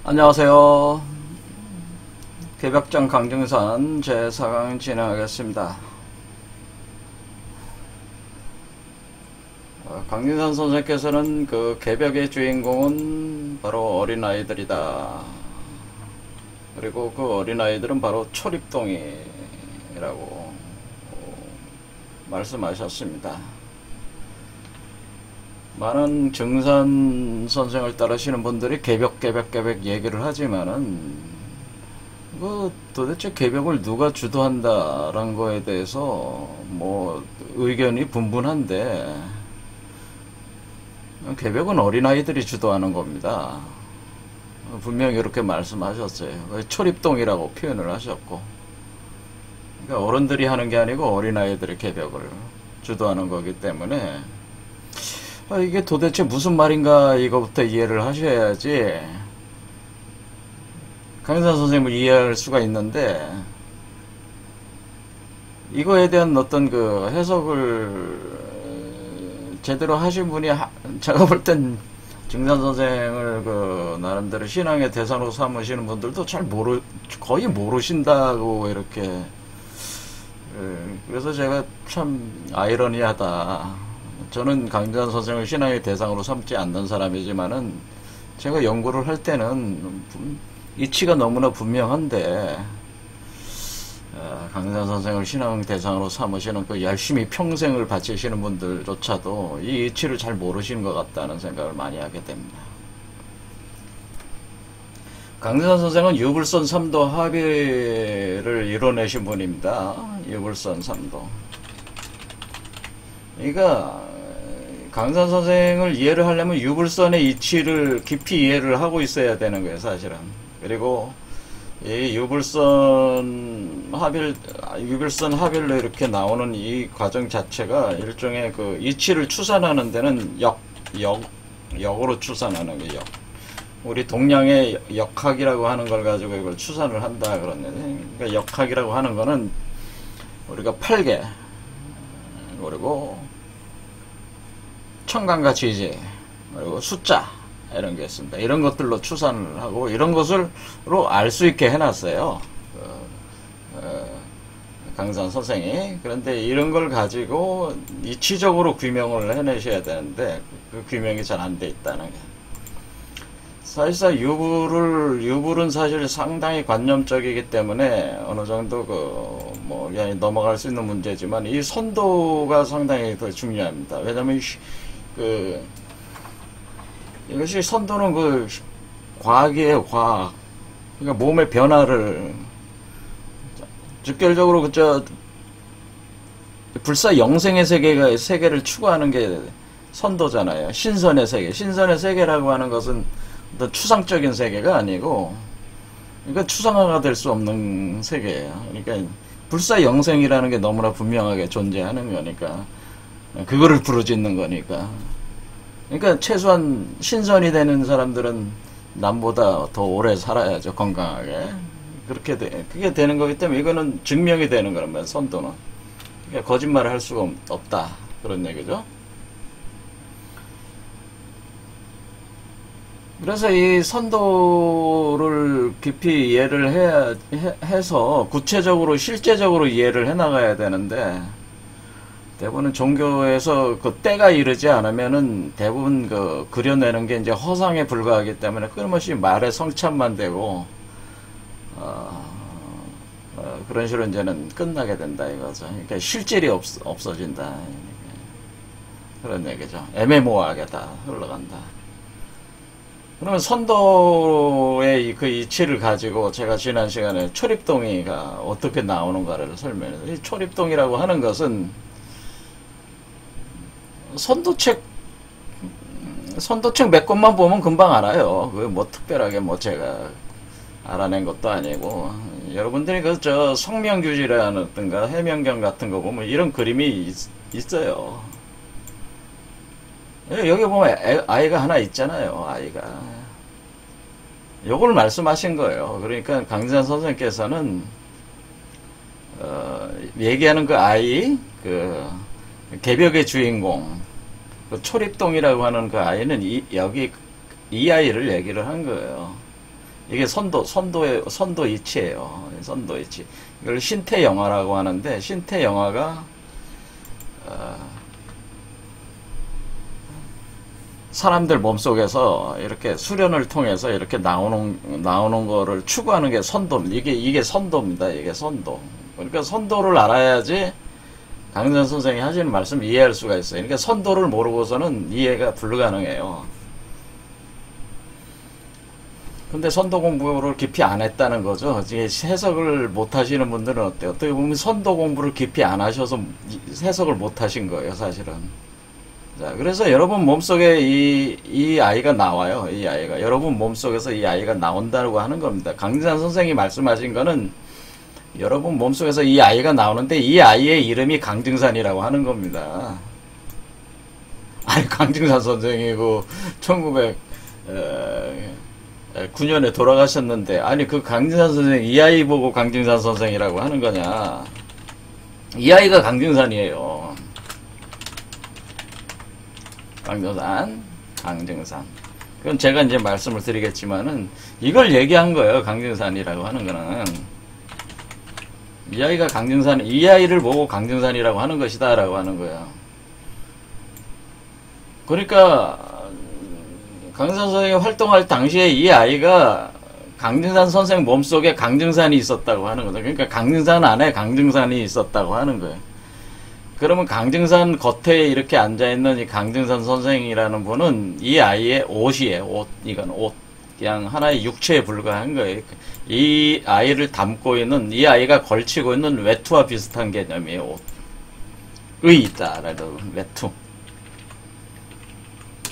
안녕하세요. 개벽전 강등산 제4강 진행하겠습니다. 강등산 선생께서는 그 개벽의 주인공은 바로 어린아이들이다. 그리고 그 어린아이들은 바로 초립동이라고 말씀하셨습니다. 많은 증산 선생을 따르시는 분들이 개벽 얘기를 하지만은 도대체 개벽을 누가 주도한다라는 거에 대해서 뭐 의견이 분분한데, 개벽은 어린아이들이 주도하는 겁니다. 분명히 이렇게 말씀하셨어요. 초립동이라고 표현을 하셨고, 그러니까 어른들이 하는 게 아니고 어린아이들이 개벽을 주도하는 거기 때문에 이게 도대체 무슨 말인가 이거부터 이해를 하셔야지 강산 선생님을 이해할 수가 있는데, 이거에 대한 어떤 그 해석을 제대로 하신 분이 제가 볼 땐 증산 선생을 그 나름대로 신앙의 대상으로 삼으시는 분들도 거의 모르신다고 이렇게. 그래서 제가 참 아이러니하다. 저는 강산 선생을 신앙의 대상으로 삼지 않는 사람이지만은 제가 연구를 할 때는 이치가 너무나 분명한데, 강산 선생을 신앙 대상으로 삼으시는 그 열심히 평생을 바치시는 분들조차도 이 이치를 잘 모르시는 것 같다는 생각을 많이 하게 됩니다. 강산 선생은 유불선 3도 합의를 이뤄내신 분입니다. 유불선 3도. 그러니까 강산 선생을 이해를 하려면 유불선의 이치를 깊이 이해를 하고 있어야 되는 거예요, 사실은. 그리고 이 유불선 합일로 이렇게 나오는 이 과정 자체가 일종의 그 이치를 추산하는 데는 역으로 추산하는 게 역. 우리 동양의 역학이라고 하는 걸 가지고 이걸 추산을 한다 그러는데, 그러니까 역학이라고 하는 거는 우리가 8개, 그리고 청간과 지지, 그리고 숫자, 이런 게 있습니다. 이런 것들로 추산을 하고 이런 것으로 알 수 있게 해놨어요. 강산 선생이. 그런데 이런 걸 가지고 이치적으로 규명을 해내셔야 되는데 그 규명이 잘 안 돼 있다는 게. 사실상 유불은 사실 상당히 관념적이기 때문에 어느 정도 그냥 넘어갈 수 있는 문제지만, 이 선도가 상당히 더 중요합니다. 왜냐면 이것이 선도는 과학이에요, 과학. 그러니까 몸의 변화를 직결적으로 불사 영생의 세계를 추구하는 게 선도잖아요. 신선의 세계라고 하는 것은 어떤 추상적인 세계가 아니고, 그러니까 추상화가 될 수 없는 세계예요. 그러니까 불사 영생이라는 게 너무나 분명하게 존재하는 거니까, 그거를 부르짖는 거니까. 그러니까 최소한 신선이 되는 사람들은 남보다 더 오래 살아야죠, 건강하게. 그게 되는 거기 때문에 이거는 증명이 되는 거란 선도는. 그러니까 거짓말을 할 수가 없다. 그런 얘기죠. 그래서 이 선도를 깊이 이해를 해서 구체적으로, 실제적으로 이해를 해나가야 되는데, 대부분 종교에서 그 때가 이르지 않으면은 대부분 그려내는 게 이제 허상에 불과하기 때문에 끊임없이 말의 성찬만 되고, 그런 식으로 이제는 끝나게 된다 이거죠. 그러니까 실질이 없어진다. 그런 얘기죠. 애매모호하게 다 흘러간다. 그러면 선도의 그 이치를 가지고 제가 지난 시간에 초립동이가 어떻게 나오는가를 설명해요. 이 초립동이라고 하는 것은 선도책 몇 권만 보면 금방 알아요. 뭐 특별하게 제가 알아낸 것도 아니고, 여러분들이 성명규지라든가 해명경 같은 거 보면 이런 그림이 있어요. 여기 보면 아이가 하나 있잖아요, 아이가. 요걸 말씀하신 거예요. 그러니까 강산 선생께서는 얘기하는 그 아이, 개벽의 주인공, 초립동이라고 하는 그 아이는 여기 이 아이를 얘기를 한 거예요. 이게 선도 이치예요. 선도 이치. 이걸 신태영화라고 하는데, 신태영화가 사람들 몸속에서 이렇게 수련을 통해서 이렇게 나오는 거를 추구하는 게 선도입니다. 이게 선도입니다. 이게 선도. 그러니까 선도를 알아야지 강진산 선생이 하시는 말씀 이해할 수가 있어요. 그러니까 선도를 모르고서는 이해가 불가능해요. 근데 선도 공부를 깊이 안 했다는 거죠. 이게 해석을 못 하시는 분들은 어때요? 어떻게 보면 선도 공부를 깊이 안 하셔서 해석을 못 하신 거예요, 사실은. 자, 그래서 여러분 몸속에 이 아이가 나와요. 이 아이가. 여러분 몸속에서 이 아이가 나온다고 하는 겁니다. 강진산 선생이 말씀하신 거는 여러분 몸속에서 이 아이가 나오는데 이 아이의 이름이 강증산이라고 하는 겁니다. 아니, 강증산 선생이고 1909년에 돌아가셨는데, 아니 그 강증산 선생 이 아이 보고 강증산 선생이라고 하는 거냐? 이 아이가 강증산이에요. 강증산. 그럼 제가 이제 말씀을 드리겠지만은 이걸 얘기한 거예요. 강증산이라고 하는 거는 이 아이가 이 아이를 보고 강증산이라고 하는 것이다라고 하는 거예요. 그러니까 강증산 선생이 활동할 당시에 이 아이가 강증산 선생 몸속에 강증산이 있었다고 하는 거죠. 그러니까 강증산 안에 강증산이 있었다고 하는 거예요. 그러면 강증산 겉에 이렇게 앉아있는 이 강증산 선생이라는 분은 이 아이의 옷이에요. 옷. 이건 옷. 그냥 하나의 육체에 불과한 거예요. 이 아이를 담고 있는, 이 아이가 걸치고 있는 외투와 비슷한 개념이에요. 옷. 의 있다라도 외투.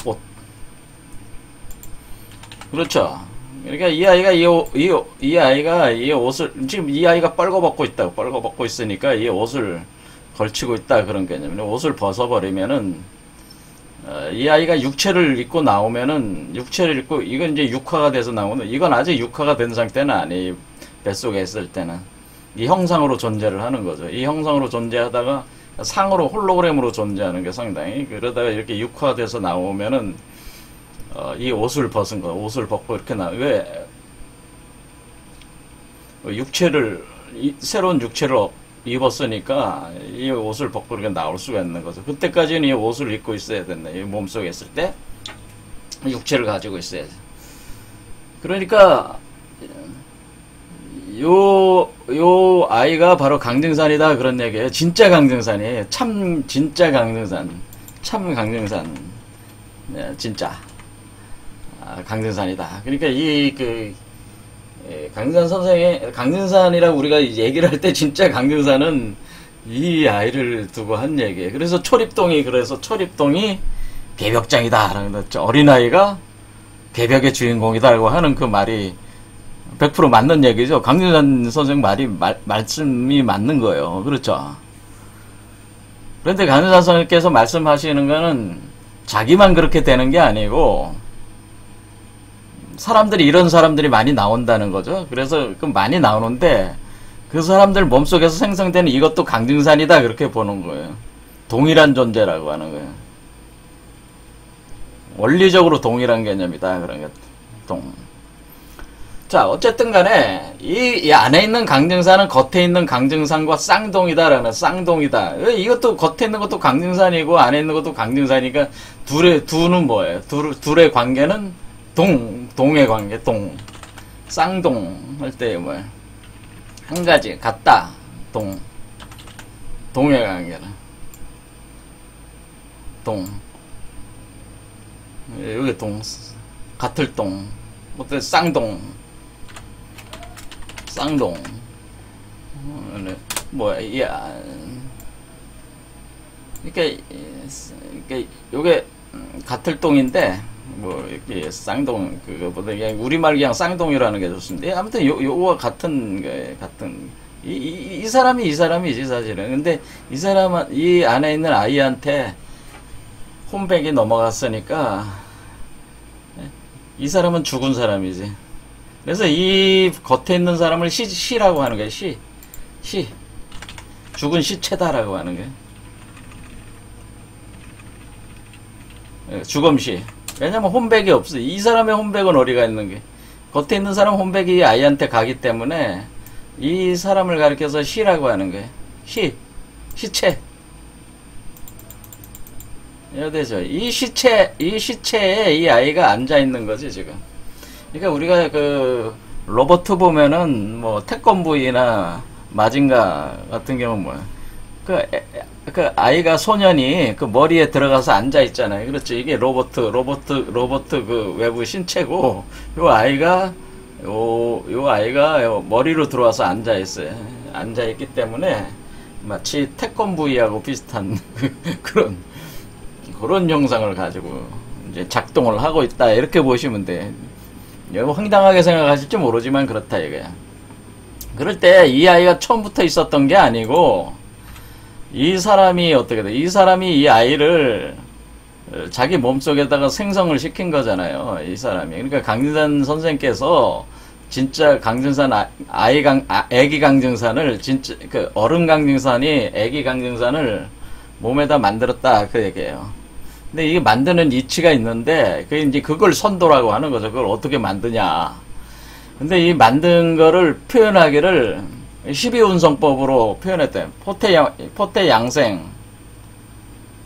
옷. 그렇죠. 그러니까 이 아이가 이 옷을, 지금 이 아이가 빨궈벗고 있다고, 빨궈벗고 있으니까 이 옷을 걸치고 있다, 그런 개념이에요. 옷을 벗어버리면은, 이 아이가 육체를 입고 나오면은, 육체를 입고, 이건 이제 육화가 돼서 나오는, 이건 아직 육화가 된 상태는 아니에요. 뱃속에 있을 때는. 이 형상으로 존재를 하는 거죠. 이 형상으로 존재하다가, 상으로, 홀로그램으로 존재하는 게 상당히, 그러다가 이렇게 육화돼서 나오면은, 이 옷을 벗은 거, 옷을 벗고 이렇게 왜, 새로운 육체를 입었으니까 이 옷을 벗고 이렇게 나올 수가 있는 거죠. 그때까지는 이 옷을 입고 있어야 된다. 이 몸속에 있을 때 육체를 가지고 있어야지. 그러니까 요 아이가 바로 강증산이다, 그런 얘기예요. 진짜 강증산이에요. 진짜 강증산. 참 강증산. 네, 진짜. 강증산이다. 그러니까 강증산 선생의, 강증산이라고 우리가 얘기를 할 때 진짜 강증산은 이 아이를 두고 한 얘기예요. 그래서 초립동이 개벽장이다. 어린아이가 개벽의 주인공이다라고 하는 그 말이 100% 맞는 얘기죠. 강증산 선생 말씀이 맞는 거예요. 그렇죠. 그런데 강증산 선생님께서 말씀하시는 거는 자기만 그렇게 되는 게 아니고, 이런 사람들이 많이 나온다는 거죠. 그래서 많이 나오는데 그 사람들 몸속에서 생성되는 이것도 강증산이다, 그렇게 보는 거예요. 동일한 존재라고 하는 거예요. 원리적으로 동일한 개념이다, 그런 게. 자, 어쨌든 간에 이 안에 있는 강증산은 겉에 있는 강증산과 쌍동이다라는, 쌍동이다. 이것도 겉에 있는 것도 강증산이고 안에 있는 것도 강증산이니까 두는 뭐예요? 둘의 관계는 동의 관계, 쌍동 할 때 뭐야? 한 가지, 같다, 동의 관계는. 여기 같을 어때? 쌍동. 뭐야, 그러니까 요게 같을 동인데, 이렇게 쌍동, 그거보다 그냥 우리말 그냥 쌍동이라는 게 좋습니다. 아무튼 요거와 같은 거예요. 이 사람이지, 사실은. 근데 이 안에 있는 아이한테 홈백이 넘어갔으니까, 이 사람은 죽은 사람이지. 그래서 이 겉에 있는 사람을 시라고 하는 거예요. 시. 죽은 시체다라고 하는 거예요. 주검시. 왜냐면 홈백이 없어. 이 사람의 홈백은 어디가 있는 게? 겉에 있는 사람 홈백이 이 아이한테 가기 때문에 이 사람을 가리켜서 시라고 하는 거예요. 시체. 이해되죠? 이 시체에 이 아이가 앉아 있는 거지, 지금. 그러니까 우리가 그, 로버트 보면은, 뭐, 태권브이나 마징가 같은 경우는 뭐야. 그 아이가, 소년이 그 머리에 들어가서 앉아 있잖아요. 그렇죠. 이게 로버트 그 외부 신체고, 요 아이가 머리로 들어와서 앉아 있어요. 앉아 있기 때문에, 마치 태권브이하고 비슷한 그런 형상을 가지고 이제 작동을 하고 있다, 이렇게 보시면 돼. 여러분 황당하게 생각하실지 모르지만 그렇다 이거야. 그럴 때 이 아이가 처음부터 있었던 게 아니고 이 사람이 어떻게 돼? 이 사람이 이 아이를 자기 몸속에다가 생성을 시킨 거잖아요. 이 사람이. 그러니까 강진산 선생께서 진짜 강진산 애기 강진산을 진짜 그 어른 강진산이 애기 강진산을 몸에다 만들었다, 그 얘기예요. 근데 이게 만드는 이치가 있는데, 그게 이제 그걸 선도라고 하는 거죠. 그걸 어떻게 만드냐. 근데 이 만든 거를 표현하기를 12운성법으로 표현했대요. 포태양생,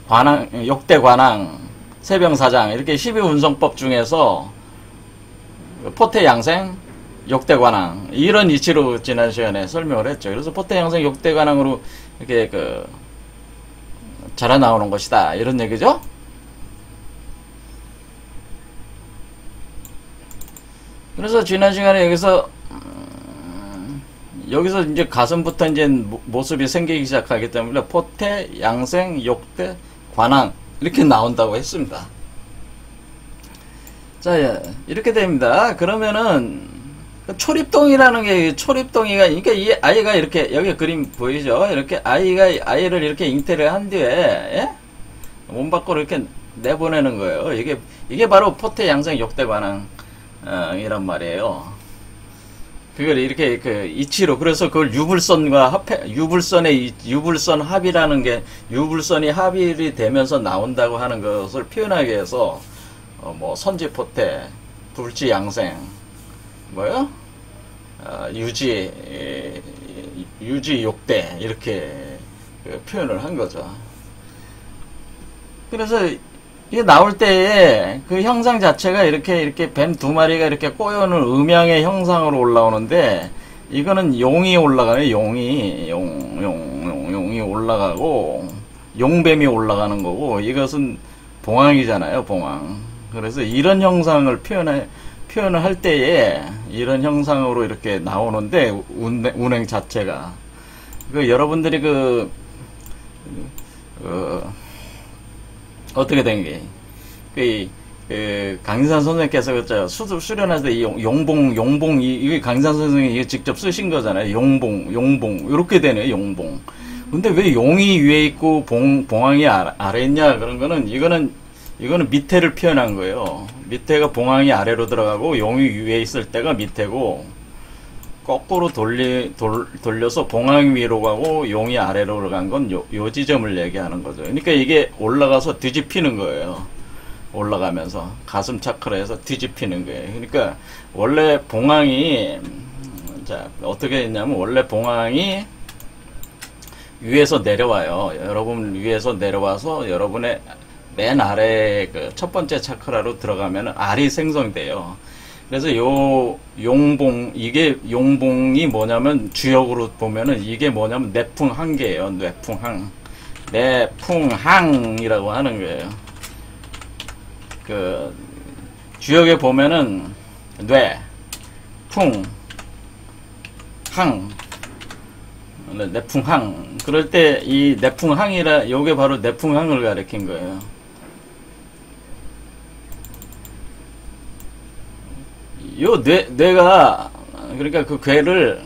관왕, 욕대관왕, 세병사장, 이렇게 12운성법 중에서 포태양생, 욕대관왕, 이런 이치로 지난 시간에 설명을 했죠. 그래서 포태양생, 욕대관왕으로 이렇게 자라 나오는 것이다, 이런 얘기죠. 그래서 지난 시간에 여기서 이제 가슴부터 이제 모습이 생기기 시작하기 때문에 포태, 양생, 욕대, 관왕 이렇게 나온다고 했습니다. 자, 이렇게 됩니다. 그러면은 초립동이라는 게, 초립동이가, 그러니까 이 아이가 이렇게, 여기 그림 보이죠? 이렇게 아이를 이렇게 잉태를 한 뒤에, 예? 몸 밖으로 이렇게 내보내는 거예요. 이게 바로 포태, 양생, 욕대, 관왕, 이란 말이에요. 그걸 이렇게 이치로, 그래서 그걸 유불선과 유불선 합이라는 게, 유불선이 합일이 되면서 나온다고 하는 것을 표현하기 위해서, 뭐, 선지포태, 불지양생, 뭐요? 유지욕대, 이렇게 표현을 한 거죠. 그래서 이게 나올 때에 그 형상 자체가 이렇게 뱀 두 마리가 이렇게 꼬여오는 음양의 형상으로 올라오는데, 이거는 용이 올라가요. 용이 올라가고, 용뱀이 올라가는 거고, 이것은 봉황이잖아요, 봉황. 그래서 이런 형상을 표현을 할 때에 이런 형상으로 이렇게 나오는데, 운행 자체가. 여러분들이 어떻게 된 게, 강인산 선생님께서 수련할 때 이 용봉, 이게 강인산 선생님이 직접 쓰신 거잖아요. 용봉. 이렇게 되네요, 용봉. 근데 왜 용이 위에 있고 봉황이 아래 있냐? 그런 거는, 이거는 밑에를 표현한 거예요. 밑에가 봉황이 아래로 들어가고 용이 위에 있을 때가 밑에고, 거꾸로 돌려서 봉황이 위로 가고 용이 아래로 간 건 요 지점을 얘기하는 거죠. 그러니까 이게 올라가서 뒤집히는 거예요. 올라가면서 가슴 차크라에서 뒤집히는 거예요. 그러니까 원래 봉황이, 자, 어떻게 했냐면, 원래 봉황이 위에서 내려와요. 여러분 위에서 내려와서 여러분의 맨 아래 첫 번째 차크라로 들어가면 알이 생성돼요. 그래서 이게 용봉이 뭐냐면, 주역으로 보면은 이게 뭐냐면 내풍항계예요. 내풍항이라고 하는 거예요. 주역에 보면은 내풍항. 그럴 때 이 내풍항이라, 요게 바로 내풍항을 가리킨 거예요. 요 뇌가, 그러니까 그 괴를,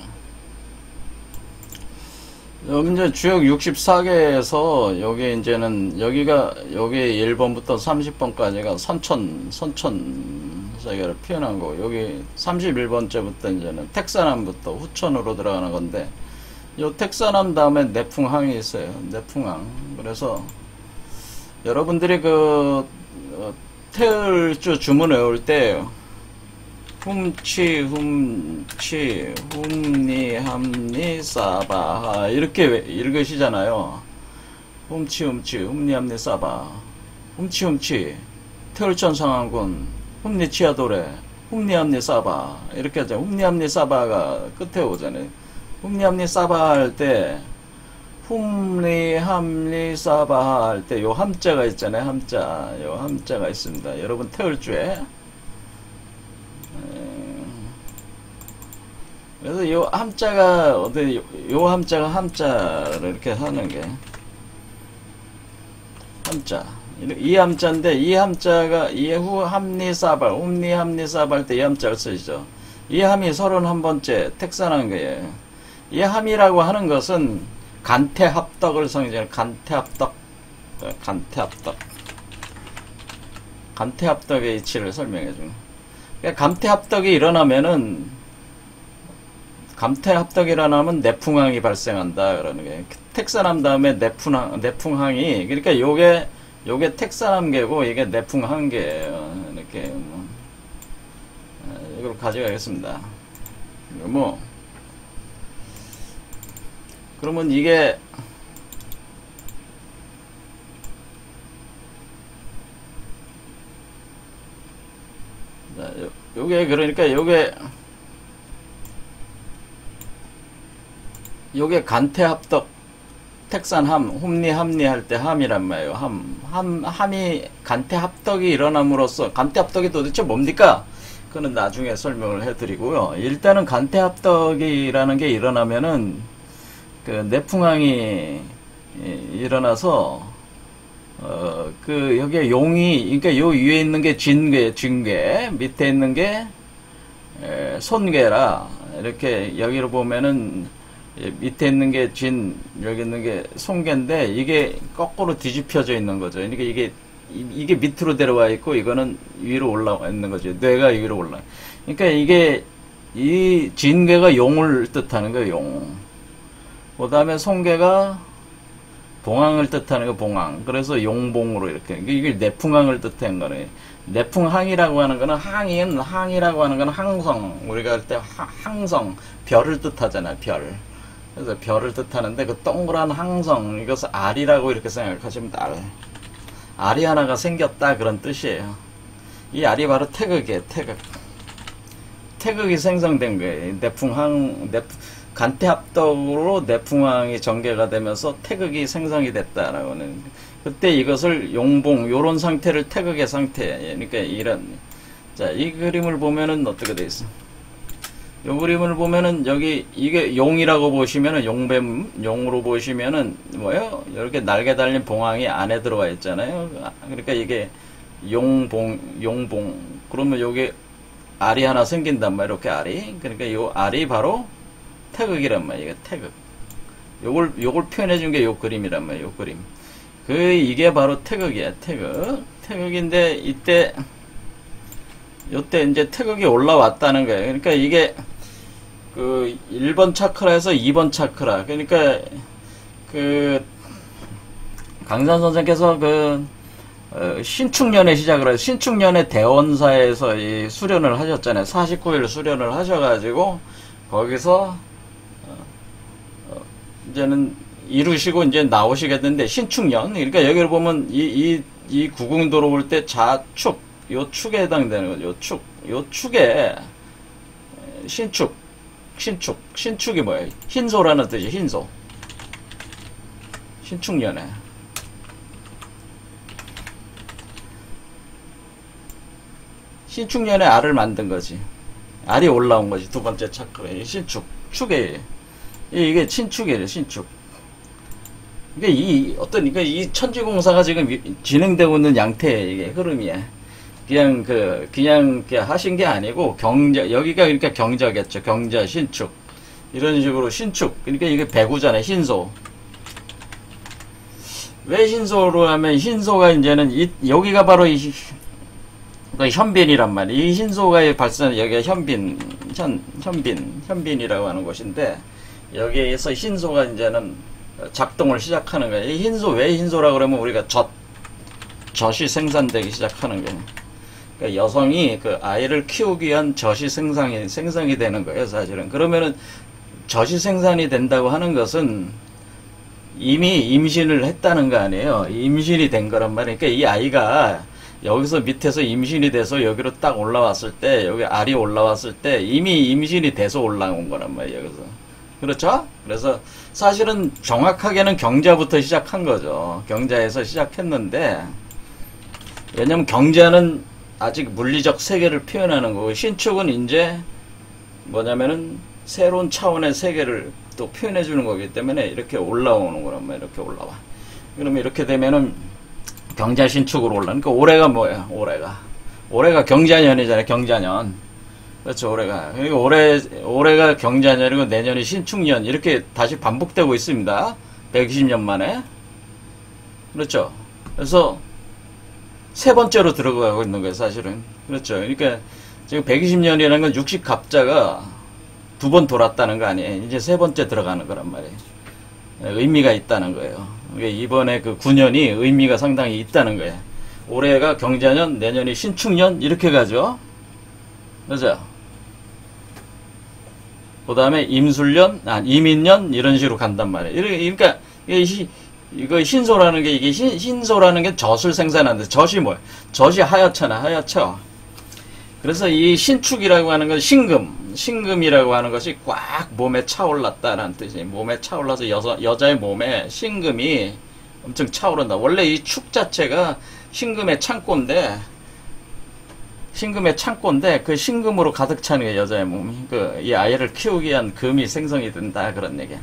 여기 이제 주역 64개에서, 여기 이제는, 여기 1번부터 30번까지가 선천 세계를 표현한 거고, 여기 31번째부터 이제는 택사남부터 후천으로 들어가는 건데, 요 택사남 다음에 내풍항이 있어요. 내풍항. 그래서, 여러분들이 태을주 주문 외울 때, 훔치 훔치 훔니 함니 싸바 이렇게 읽으시잖아요. 훔치 훔치 훔니 함니 싸바 훔치 훔치 태울천 상황군 훔니 치아도레 훔니 함니 싸바 이렇게 하죠. 훔니 함니 싸바가 끝에 오잖아요. 훔니 함니 싸바 할 때 훔리 함리 싸바 할 때 요 함자가 있잖아요. 함자 요 함자가 있습니다. 여러분 태울주에 그래서 요 함자가 어디 요 함자가 함자를 이렇게 하는 게 함자 이 함자인데 이 함자가 이후 함리 싸발 홈리 함리 싸발 때 이 함자를 쓰시죠. 이 함이 31번째 택산한 거예요. 이 함이라고 하는 것은 간태합덕을 상징하는 간태합덕의 이치를 설명해 줍니다. 그러니까 감태합덕이 일어나면은 감태합덕이 일어나면 내풍항이 발생한다 그러는 거예요. 택산함 다음에 내풍항이 그러니까 요게 택산함계고 이게 내풍항계예요. 이렇게 이걸 가져가겠습니다. 뭐 그러면 이게 자, 요게 그러니까 요게 간태합덕 택산함 홈리 함리 할 때 함이란 말이에요. 함이 간태합덕이 일어남으로써 간태합덕이 도대체 뭡니까? 그거는 나중에 설명을 해드리고요. 일단은 간태합덕이라는 게 일어나면은 그 내풍항이 일어나서 여기에 용이 그러니까 요 위에 있는 게 진괴 밑에 있는 게 손괴라 이렇게 여기로 보면은 밑에 있는 게 여기 있는 게 손괴인데 이게 거꾸로 뒤집혀져 있는 거죠. 그러니까 이게 밑으로 내려와 있고 이거는 위로 올라와 있는 거죠. 뇌가 위로 올라. 그러니까 이게 이 진괴가 용을 뜻하는 거예요. 용. 그 다음에 손괴가 봉황을 뜻하는 거 봉황. 그래서 용봉으로 이렇게 이게 내풍항을 뜻하는 거네. 내풍항이라고 하는 거는 항이라고 하는 거는 항성. 우리가 할 때 항성 별을 뜻하잖아요. 별. 그래서 별을 뜻하는데 그 동그란 항성 이것을 알이라고 이렇게 생각하시면 돼. 알이 하나가 생겼다 그런 뜻이에요. 이 알이 바로 태극이에요. 태극이 생성된 거예요. 간태합덕으로 내풍항이 전개가 되면서 태극이 생성이 됐다라고 하는. 그때 이것을 용봉 요런 상태를 태극의 상태. 그러니까 자, 이 그림을 보면은 어떻게 돼 있어? 요 그림을 보면은 여기 이게 용이라고 보시면은 용으로 보시면은 뭐예요? 이렇게 날개 달린 봉황이 안에 들어가 있잖아요. 그러니까 이게 용봉. 그러면 여기 알이 하나 생긴단 말이에요. 이렇게 알이. 그러니까 요 알이 바로 태극이란 말이에요. 태극. 요걸 표현해 준 게 요 그림이란 말이에요. 요 그림. 이게 바로 태극이야. 태극인데 요때 이제 태극이 올라왔다는 거예요. 그러니까 이게 그 1번 차크라에서 2번 차크라. 그러니까 그 강산 선생께서 신축년에 시작을 해서 신축년에 대원사에서 이 수련을 하셨잖아요. 49일 수련을 하셔가지고 거기서 이제는 이루시고 이제 나오시겠는데 신축년. 그러니까 여기를 보면 이 구궁도로 올 때 좌축 요 축에 해당되는 거죠. 요 축에 신축이 뭐예요? 흰소라는 뜻이 흰소. 신축년에 신축년에 알을 만든 거지. 알이 올라온 거지. 두 번째 차크에 축에 이게 신축이에요. 신축. 그러니까 이 천지공사가 지금 진행되고 있는 양태의 이게 흐름이야. 그냥 하신 게 아니고 여기가 그러니까 경자겠죠. 경자, 신축. 이런 식으로 신축. 그러니까 이게 배구잖아요. 흰소. 왜 흰소로 하면 흰소가 이제는 여기가 바로 현빈이란 말이에요. 이 흰소가 발생, 여기가 현빈이라고 하는 곳인데, 여기에서 흰소가 이제는 작동을 시작하는 거예요. 이 흰소, 왜 흰소라고 그러면 우리가 젖이 생산되기 시작하는 거예요. 그러니까 여성이 그 아이를 키우기 위한 젖이 생성이 되는 거예요, 사실은. 그러면은 젖이 생산이 된다고 하는 것은 이미 임신을 했다는 거 아니에요. 임신이 된 거란 말이에요. 그러니까 이 아이가 여기서 밑에서 임신이 돼서 여기로 딱 올라왔을 때, 여기 알이 올라왔을 때 이미 임신이 돼서 올라온 거란 말이에요, 여기서. 그렇죠? 그래서 사실은 정확하게는 경자부터 시작한 거죠. 경자에서 시작했는데, 왜냐면 경자는 아직 물리적 세계를 표현하는 거고, 신축은 이제 뭐냐면은 새로운 차원의 세계를 또 표현해 주는 거기 때문에 이렇게 올라오는 거란 말이에요. 이렇게 올라와. 그러면 이렇게 되면은 경자 신축으로 올라오는. 그러니까 올해가 뭐예요? 올해가 경자년이잖아요. 경자년. 그렇죠. 올해가. 그러니까 올해가 경자년이고 내년이 신축년. 이렇게 다시 반복되고 있습니다. 120년 만에. 그렇죠. 그래서 세 번째로 들어가고 있는 거예요, 사실은. 그렇죠. 그러니까 지금 120년이라는 건 60갑자가 두 번 돌았다는 거 아니에요. 이제 세 번째 들어가는 거란 말이에요. 의미가 있다는 거예요. 그러니까 이번에 그 9년이 의미가 상당히 있다는 거예요. 올해가 경자년, 내년이 신축년, 이렇게 가죠. 그죠? 그 다음에 임술년, 이민년, 이런 식으로 간단 말이에요. 그러니까, 이거 신소라는 게, 이게 신소라는 게 젖을 생산하는데, 젖이 뭐예요? 젖이 하얗잖아, 하얗죠? 그래서 이 신축이라고 하는 건 신금이라고 하는 것이 꽉 몸에 차올랐다라는 뜻이에요. 몸에 차올라서 여자의 몸에 신금이 엄청 차오른다. 원래 이 축 자체가 신금의 창고인데 그 신금으로 가득 차는 게 여자의 몸이, 이 아이를 키우기 위한 금이 생성이 된다, 그런 얘기야.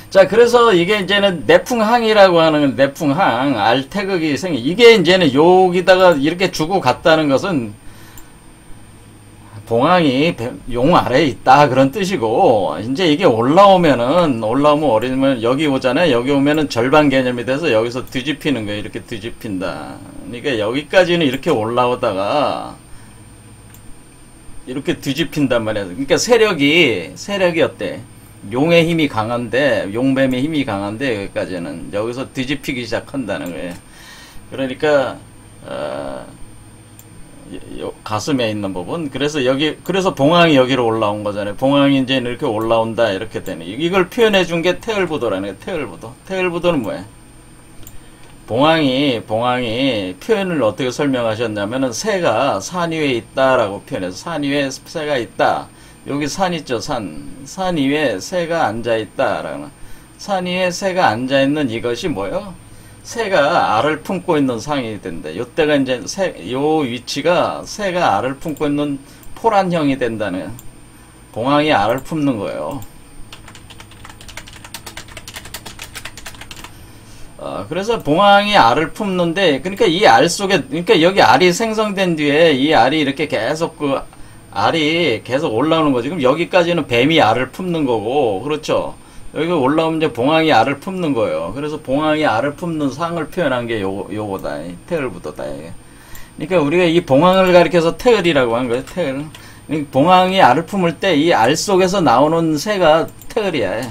자, 그래서 이게 이제는 내풍항이라고 하는, 내풍항, 알태극이 이게 이제는 여기다가 이렇게 주고 갔다는 것은 봉황이 용 아래에 있다, 그런 뜻이고, 이제 이게 올라오면 어리면 여기 오잖아요. 여기 오면은 절반 개념이 돼서 여기서 뒤집히는 거예요. 이렇게 뒤집힌다. 그러니까 여기까지는 이렇게 올라오다가 이렇게 뒤집힌단 말이야. 그러니까 세력이 어때? 용의 힘이 강한데, 용뱀의 힘이 강한데, 여기까지는 여기서 뒤집히기 시작한다는 거예요. 그러니까 가슴에 있는 부분. 그래서 봉황이 여기로 올라온 거잖아요. 봉황이 이제 이렇게 올라온다, 이렇게 되네. 이걸 표현해 준 게 태을부도라는 거예요. 태을부도. 태을부도는 뭐예요? 봉황이 표현을 어떻게 설명하셨냐면은 새가 산 위에 있다라고 표현해서, 산 위에 새가 있다. 여기 산 있죠, 산 위에 새가 앉아 있다라는. 산 위에 새가 앉아 있는 이것이 뭐예요? 새가 알을 품고 있는 상이 된다. 요때가 이제 요 위치가 새가 알을 품고 있는 포란형이 된다는, 봉황이 알을 품는 거예요. 그래서 봉황이 알을 품는데, 그러니까 이 알 속에, 그러니까 여기 알이 생성된 뒤에 이 알이 이렇게 계속 알이 계속 올라오는 거지. 그럼 여기까지는 뱀이 알을 품는 거고, 그렇죠? 여기 올라오면 이제 봉황이 알을 품는 거예요. 그래서 봉황이 알을 품는 상을 표현한 게 요거다. 태을부도다. 그러니까 우리가 이 봉황을 가리켜서 태을이라고 하는 거예요. 태을. 봉황이 알을 품을 때 이 알 속에서 나오는 새가 태을이야.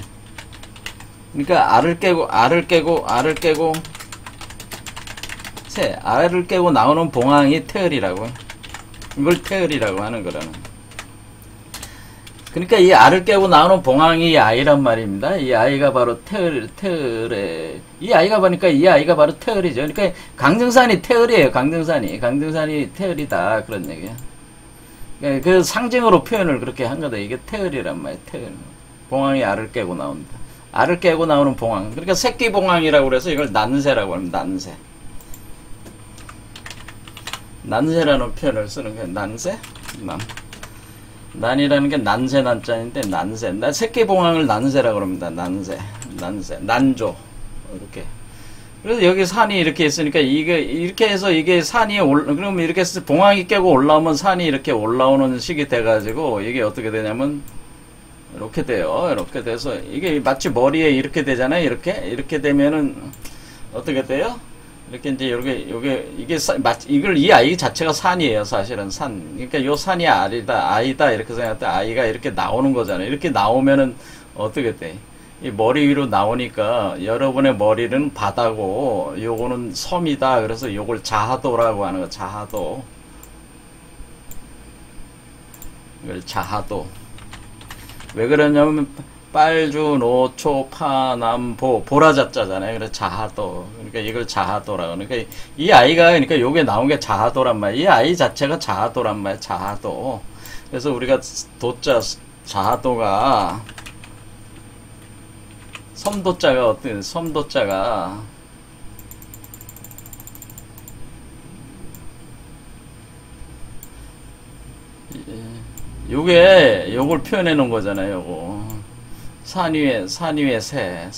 그러니까 알을 깨고 알을 깨고 나오는 봉황이 태을이라고. 이걸 태을이라고 하는 거라는. 그러니까 이 알을 깨고 나오는 봉황이 아이란 말입니다. 이 아이가 바로 태을의, 이 아이가 바로 태을이죠. 그러니까 강등산이 태을이에요. 강등산이 태을이다, 그런 얘기야. 그러니까 그 상징으로 표현을 그렇게 한 거다. 이게 태을이란 말이에요. 태을. 봉황이 알을 깨고 나온다. 알을 깨고 나오는 봉황. 그러니까 새끼 봉황이라고 그래서 이걸 난새라고 합니다. 난새라는 표현을 쓰는 거예요. 난새? 난이라는 게 난새 난자인데, 난새. 새끼 봉황을 난새라고 그럽니다. 난새. 난조. 이렇게. 그래서 여기 산이 이렇게 있으니까, 이렇게 해서 이게 산이 그러면 이렇게 해서 봉황이 깨고 올라오면 산이 이렇게 올라오는 식이 돼가지고, 이게 어떻게 되냐면, 이렇게 돼요. 이렇게 돼서, 이게 마치 머리에 이렇게 되잖아요. 이렇게 되면은, 어떻게 돼요? 이렇게 이제 이걸 이 아이 자체가 산이에요, 사실은 산. 그러니까 요 산이 아이다 이렇게 생각할 때 아이가 이렇게 나오는 거잖아요. 이렇게 나오면은 어떻게 돼? 이 머리 위로 나오니까 여러분의 머리는 바다고 요거는 섬이다. 그래서 요걸 자하도라고 하는 거. 자하도. 이걸 자하도. 왜 그러냐면 빨주, 노초, 파, 남, 보, 보라자자잖아요. 그래서 자하도. 그러니까 이걸 자하도라고. 그러니까 이 아이가, 그러니까 요게 나온 게 자하도란 말이야. 이 아이 자체가 자하도란 말이야. 자하도. 그래서 우리가 도자, 자하도가, 섬도자가 어떤, 섬도자가, 요걸 표현해 놓은 거잖아요. 요거. 산 위에 새.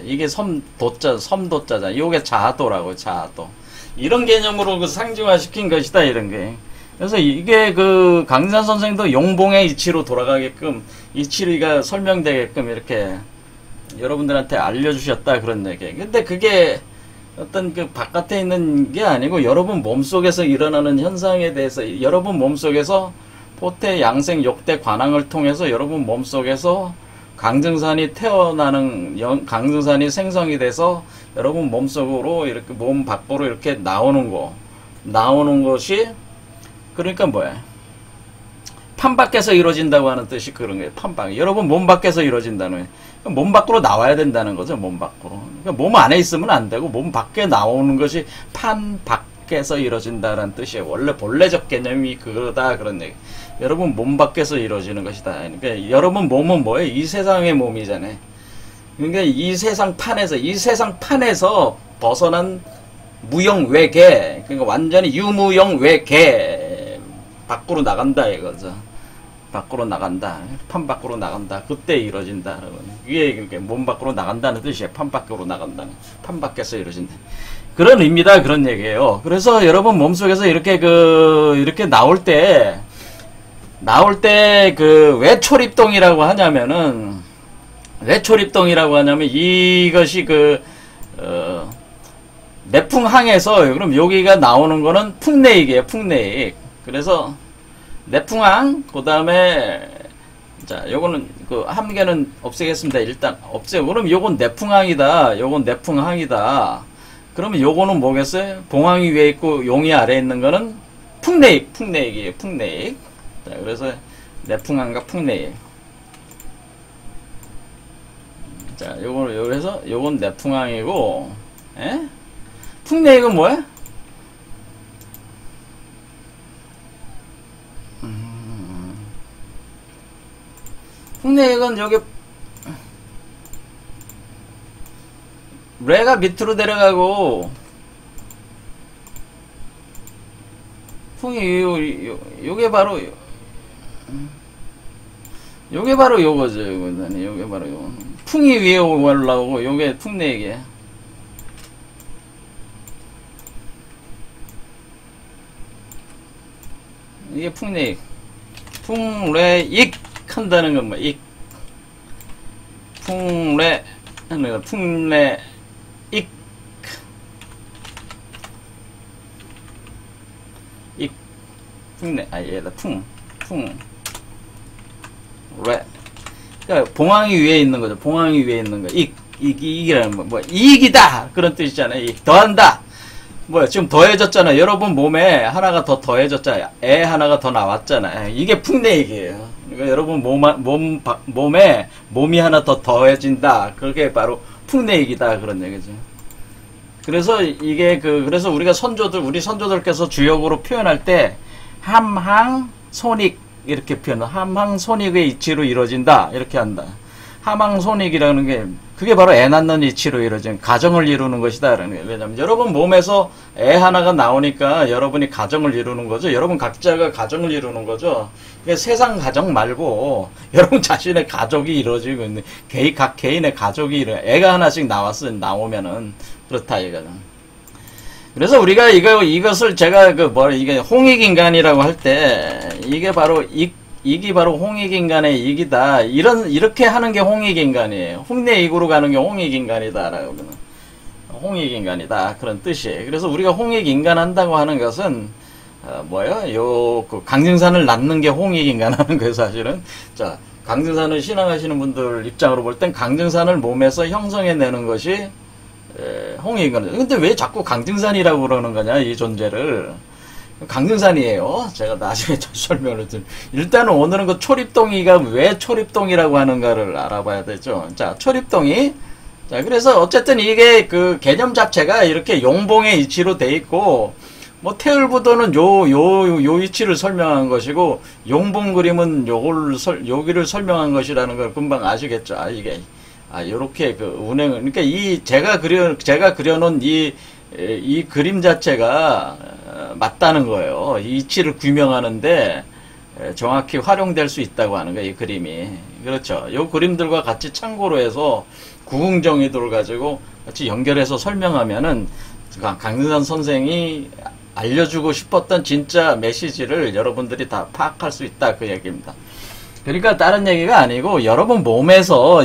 이게 섬도자잖아. 요게 자하도라고, 자하도. 이런 개념으로 그 상징화 시킨 것이다, 이런 게. 그래서 이게 그 강산 선생도 용봉의 이치로 돌아가게끔, 이치가 설명되게끔 이렇게 여러분들한테 알려주셨다, 그런 얘기. 근데 그게 어떤 그 바깥에 있는 게 아니고 여러분 몸속에서 일어나는 현상에 대해서 여러분 몸속에서 포태, 양생, 욕대, 관항을 통해서 여러분 몸속에서 강증산이 강증산이 생성이 돼서 여러분 몸속으로 이렇게 몸 밖으로 이렇게 나오는 것이 그러니까 뭐야? 판 밖에서 이루어진다고 하는 뜻이 그런 거예요. 판 밖. 여러분 몸 밖에서 이루어진다는 거예요. 몸 밖으로 나와야 된다는 거죠. 몸 밖으로. 그러니까 몸 안에 있으면 안 되고 몸 밖에 나오는 것이 판 밖에서 이루어진다는 뜻이에요. 원래 본래적 개념이 그거다 그런 얘기. 여러분 몸 밖에서 이루어지는 것이다. 그러니까 여러분 몸은 뭐예요? 이 세상의 몸이잖아요. 그러니까 이 세상 판에서 벗어난 무형 외계, 그러니까 완전히 유무형 외계 밖으로 나간다 이거죠. 밖으로 나간다. 판 밖으로 나간다. 그때 이루어진다. 이게 몸 밖으로 나간다는 뜻이에요. 판 밖으로 나간다는. 판 밖에서 이루어진다. 그런 의미다. 그런 얘기예요. 그래서 여러분 몸속에서 이렇게 나올 때 왜 초립동이라고 하냐면 이것이 내풍항에서 그럼 여기가 나오는 거는 풍내익이에요. 풍내익. 그래서 내풍항 그다음에 자 요거는 그 함계는 없애겠습니다. 일단 없애고 그럼 요건 내풍항이다. 요건 내풍항이다. 그러면 요거는 뭐겠어요? 봉황이 위에 있고 용이 아래에 있는 거는 풍내익이에요. 풍내익. 자, 그래서 내풍항과 풍내익. 자, 요건 내풍항이고, 에? 풍내익은 뭐야? 풍내익은 여기 레가 밑으로 내려가고 풍이 요게 바로 요거죠. 요게 바로 요거. 풍이 위에 올라오고 요게 풍내익이에요. 이게 풍내익. 풍래익 한다는 건 뭐, 풍래익. 얘다 레. 그러니까 봉황이 위에 있는 거죠. 봉황이 위에 있는 거. 이익이라는 뭐 이익이다 그런 뜻이잖아요. 이익 더한다. 뭐야 지금 더해졌잖아. 여러분 몸에 하나가 더 더해졌잖아요. 애 하나가 더 나왔잖아요. 이게 풍내익이에요. 그러니까 여러분 몸에 몸이 하나 더 더해진다. 그게 바로 풍내익이다 그런 얘기죠. 그래서 이게 그래서 우리 선조들께서 주역으로 표현할 때 함항 손익 이렇게 표현을 함항 손익의 이치로 이루어진다 이렇게 한다. 함항 손익이라는 게 그게 바로 애 낳는 이치로 이루어진 가정을 이루는 것이다. 왜냐면 여러분 몸에서 애 하나가 나오니까 여러분이 가정을 이루는 거죠. 여러분 각자가 가정을 이루는 거죠. 그러니까 세상 가정 말고 여러분 자신의 가족이 이루어지고 있는 각 개인의 가족이 애가 하나씩 나오면은 그렇다 이거죠. 그래서 우리가 이것을 제가 이게 홍익인간이라고 할 때 이게 바로 이익이 바로 홍익인간의 이익이다. 이렇게 하는 게 홍익인간이에요. 홍내익으로 가는 게 홍익인간이다라고. 홍익인간이다. 그런 뜻이에요. 그래서 우리가 홍익인간 한다고 하는 것은, 강증산을 낳는 게 홍익인간 하는 거예요, 사실은. 자, 강증산을 신앙하시는 분들 입장으로 볼 땐 강증산을 몸에서 형성해내는 것이 홍익이거든요. 근데 왜 자꾸 강증산이라고 그러는 거냐, 이 존재를. 강증산이에요. 제가 나중에 설명을 드릴. 일단은 오늘은 그 초립동이가 왜 초립동이라고 하는가를 알아봐야 되죠. 자, 초립동이. 자, 그래서 어쨌든 이게 그 개념 자체가 이렇게 용봉의 이치로 돼 있고, 뭐 태을부도는 요 위치를 설명한 것이고, 용봉 그림은 여기를 설명한 것이라는 걸 금방 아시겠죠. 요렇게 그 운행을, 그러니까 제가 그려놓은 이 그림 자체가 맞다는 거예요. 이 이치를 규명하는데 정확히 활용될 수 있다고 하는 거예요, 이 그림이. 그렇죠. 요 그림들과 같이 참고로 해서 구궁정의도를 가지고 같이 연결해서 설명하면은 강증산 선생이 알려주고 싶었던 진짜 메시지를 여러분들이 다 파악할 수 있다, 그 얘기입니다. 그러니까 다른 얘기가 아니고 여러분 몸에서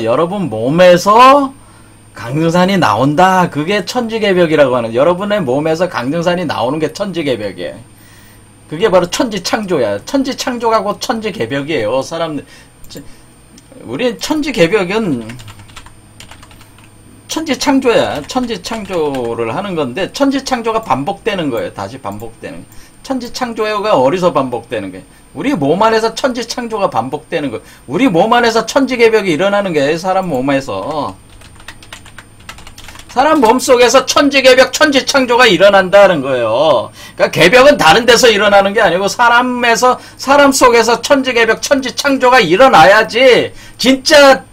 강증산이 나온다. 그게 천지개벽이라고 하는, 여러분의 몸에서 강증산이 나오는 게 천지개벽이에요. 그게 바로 천지창조야. 천지창조하고 천지개벽이에요. 우리 천지개벽은 천지창조야. 천지창조를 하는 건데, 천지창조가 반복되는 거예요. 다시 반복되는 거예요. 천지창조가 어디서 반복되는 거예요? 우리 몸 안에서 천지창조가 반복되는 거예요. 우리 몸 안에서 천지개벽이 일어나는 거예요. 사람 몸에서. 사람 몸속에서 천지개벽, 천지창조가 일어난다는 거예요. 그러니까 개벽은 다른 데서 일어나는 게 아니고 사람 속에서 천지개벽, 천지창조가 일어나야지 진짜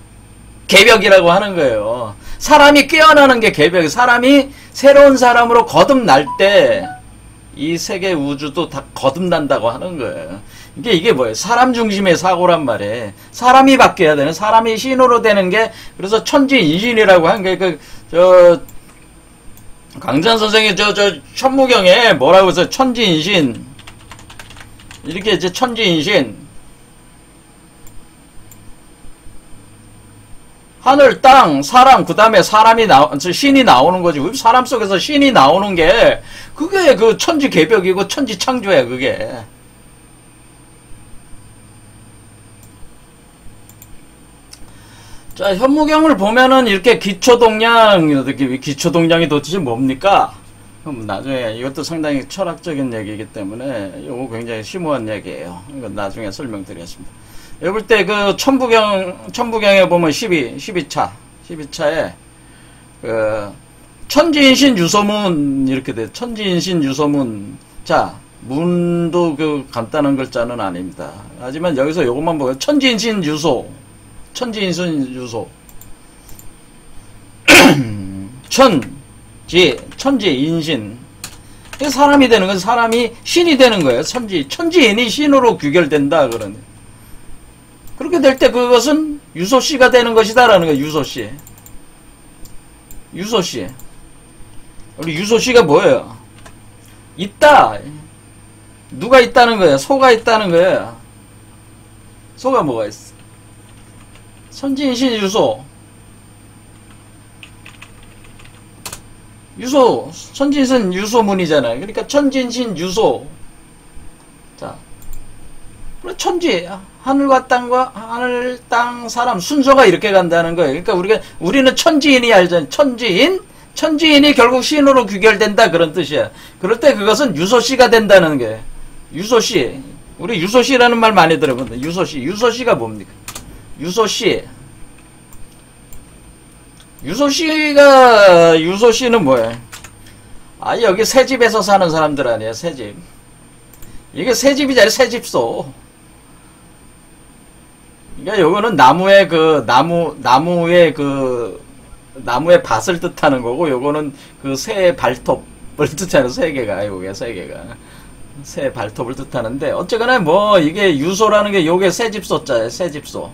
개벽이라고 하는 거예요. 사람이 깨어나는 게 개벽이에요. 사람이 새로운 사람으로 거듭날 때 이 세계 우주도 다 거듭난다고 하는 거예요. 이게 뭐예요? 사람 중심의 사고란 말이에요. 사람이 바뀌어야 되는, 사람이 신호로 되는 게, 그래서 천지인신이라고 하는 게, 강증산 선생이 천무경에 뭐라고 해서 천지인신, 이렇게 이제 천지인신, 하늘, 땅, 사람, 그 다음에 신이 나오는 거지. 사람 속에서 신이 나오는 게, 그게 그 천지개벽이고 천지창조야, 그게. 자, 현무경을 보면은 이렇게 기초동량이 도대체 뭡니까? 그럼 나중에, 이것도 상당히 철학적인 얘기이기 때문에, 이거 굉장히 심오한 얘기예요. 이건 나중에 설명드리겠습니다. 여기 볼 때 그 천부경에 보면 12차에 그 천지인신 유소문 이렇게 돼. 천지인신 유소문. 자, 문도 그 간단한 글자는 아닙니다. 하지만 여기서 요것만 보면 천지인신 유소. 천지인신. 사람이 되는 건, 사람이 신이 되는 거예요. 천지인이 신으로 규결된다 그러네. 그렇게 될 때 그것은 유소씨가 되는 것이다라는 거예요. 유소씨. 우리 유소씨가 뭐예요? 있다. 누가 있다는 거예요? 소가 있다는 거예요. 소가 뭐가 있어? 천지인신 유소. 천지인신 유소문이잖아요. 그러니까 천지인신 유소. 자, 천지. 하늘, 땅, 사람, 순서가 이렇게 간다는 거예요. 그러니까 우리는 천지인이 알잖아요. 천지인이 결국 신으로 규결된다, 그런 뜻이야. 그럴 때 그것은 유소씨가 된다는 거예요. 유소씨. 우리 유소씨라는 말 많이 들어본다. 유소씨가 뭡니까? 유소씨는 뭐예요? 여기 새집에서 사는 사람들 아니에요, 새집. 이게 새집이잖아요, 새집소. 그러니까 요거는 나무의 밭을 뜻하는 거고, 요거는 그 새의 발톱을 뜻하는 새 개가 새 발톱을 뜻하는데, 어쨌거나 뭐 이게 유소라는 게 요게 새집소자예요. 새집소.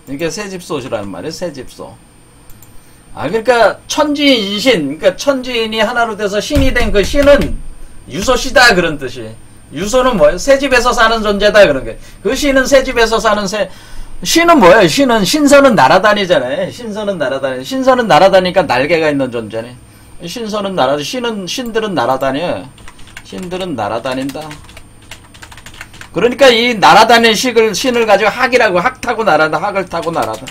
이게 새집소시라는 말이에요. 새집소. 그러니까 천지인신, 그러니까 천지인이 하나로 돼서 신이 된 그 신은 유소시다, 그런 뜻이. 유소는 뭐예요? 새집에서 사는 존재다, 그런 게. 그 신은 새집에서 사는 신은 뭐예요? 신선은 날아다니잖아요. 신선은 날아다니니까 날개가 있는 존재네. 신선은 신들은 날아다녀. 신들은 날아다닌다. 그러니까 이 날아다니는 신을 가지고 학을 타고 날아다.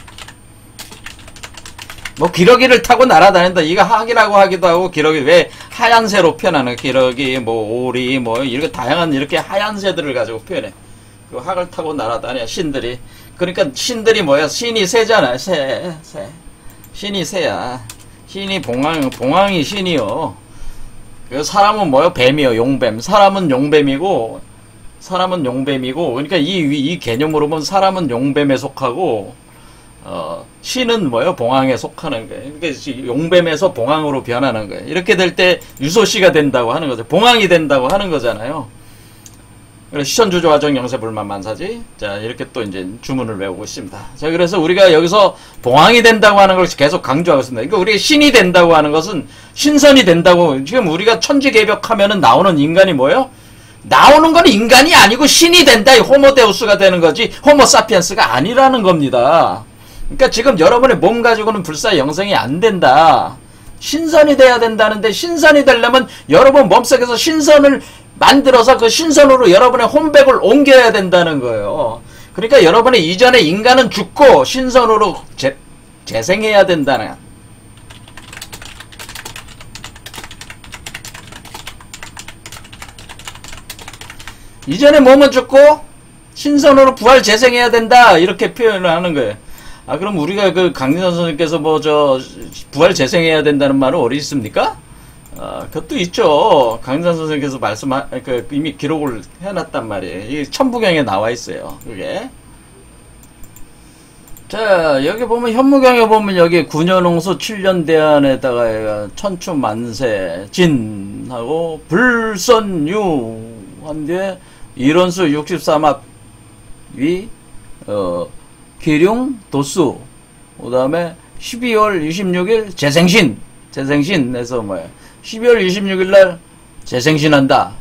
뭐 기러기를 타고 날아다닌다. 이거 학이라고 하기도 하고, 기러기 왜 하얀 새로 표현하는 기러기, 뭐 오리, 뭐 이렇게 다양한 이렇게 하얀 새들을 가지고 표현해. 그 학을 타고 날아다녀 신들이. 그러니까 신들이 뭐야? 신이 새잖아. 새. 신이 새야. 신이 봉황이 신이요. 그 사람은 뭐요? 뱀이요. 용뱀. 사람은 용뱀이고, 그러니까 이 개념으로 보면 사람은 용뱀에 속하고, 신은 뭐요? 봉황에 속하는 거예요. 그러니까 용뱀에서 봉황으로 변하는 거예요. 이렇게 될 때 유소씨가 된다고 하는 거죠. 봉황이 된다고 하는 거잖아요. 그래서 시천주조화정 영세불만만사지. 자, 이렇게 또 이제 주문을 외우고 있습니다. 자, 그래서 우리가 여기서 봉황이 된다고 하는 걸 계속 강조하고 있습니다. 그러니까 우리가 신이 된다고 하는 것은 신선이 된다고, 지금 우리가 천지개벽하면은 나오는 인간이 뭐예요? 나오는 건 인간이 아니고 신이 된다. 이 호모데우스가 되는 거지, 호모사피엔스가 아니라는 겁니다. 그러니까 지금 여러분의 몸 가지고는 불사 영생이 안 된다. 신선이 돼야 된다는데, 신선이 되려면 여러분 몸속에서 신선을 만들어서 그 신선으로 여러분의 혼백을 옮겨야 된다는 거예요. 그러니까 여러분의 이전의 인간은 죽고 신선으로 재생해야 된다는. 이전의 몸은 죽고 신선으로 부활 재생해야 된다. 이렇게 표현을 하는 거예요. 아, 그럼 우리가 그 강진선 선생님께서 부활 재생해야 된다는 말은 어디 있습니까? 그것도 있죠. 강진선 선생님께서 이미 기록을 해놨단 말이에요. 이 천부경에 나와 있어요. 그게. 자, 여기 보면, 현무경에 보면 여기 9년홍수 7년대안에다가 천추만세, 진하고 불선유 한 뒤에 일원수 63합 위, 기룡, 도수, 그 다음에 12월 26일 재생신에서 뭐야. 12월 26일날 재생신한다.